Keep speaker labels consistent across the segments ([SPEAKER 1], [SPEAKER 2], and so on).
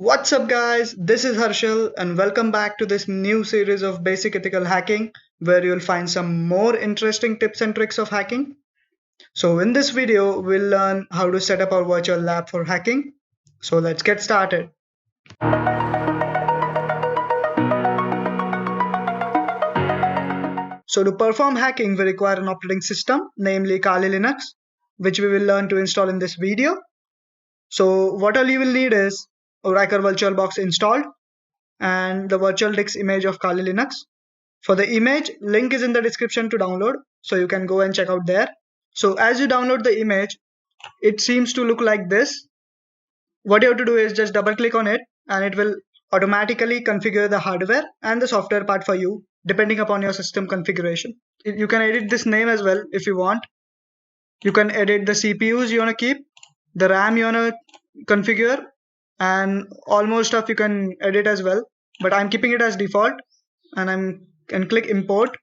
[SPEAKER 1] What's up, guys? This is Harshal, and welcome back to this new series of basic ethical hacking where you'll find some more interesting tips and tricks of hacking. So, in this video, we'll learn how to set up our virtual lab for hacking. So, let's get started. So, to perform hacking, we require an operating system, namely Kali Linux, which we will learn to install in this video. So, what all you will need is Oracle VirtualBox installed and the virtual disk image of Kali Linux. For the image, link is in the description to download, so you can go and check out there. So as you download the image, it seems to look like this. What you have to do is just double click on it and it will automatically configure the hardware and the software part for you depending upon your system configuration. You can edit this name as well if you want. You can edit the CPUs you want to keep, the RAM you want to configure, and all more stuff you can edit as well. But I'm keeping it as default and and click import.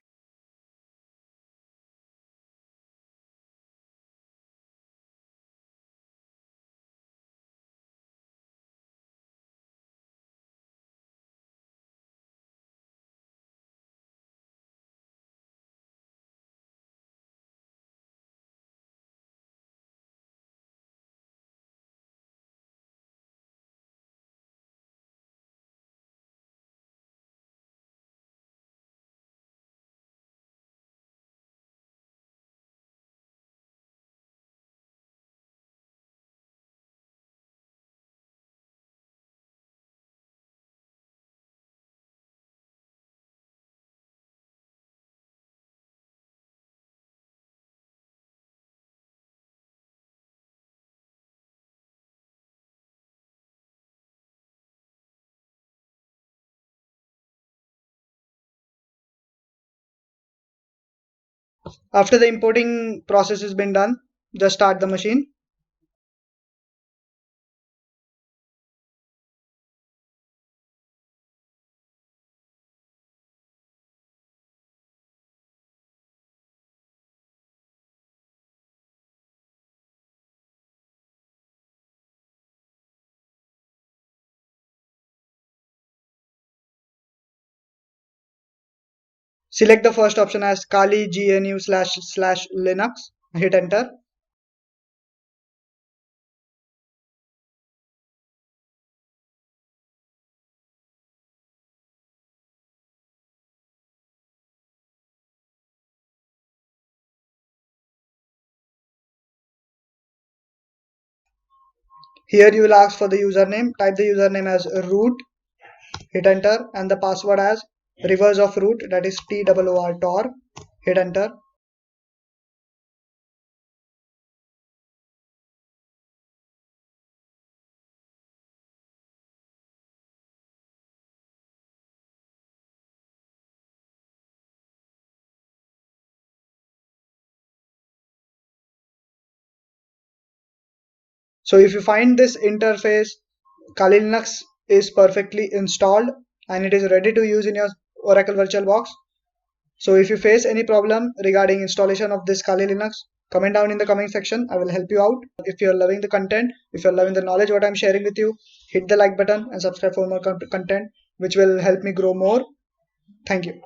[SPEAKER 1] After the importing process has been done, just start the machine. Select the first option as Kali GNU// Linux. Hit enter. Here you will ask for the username. Type the username as root. Hit enter, and the password as reverse of root, that is TOR. Hit enter. So if you find this interface, Kali Linux is perfectly installed and it is ready to use in your Oracle VirtualBox. So if you face any problem regarding installation of this Kali Linux, comment down in the comment section. I will help you out. If you're loving the content, if you're loving the knowledge what I'm sharing with you, hit the like button and subscribe for more content which will help me grow more. Thank you.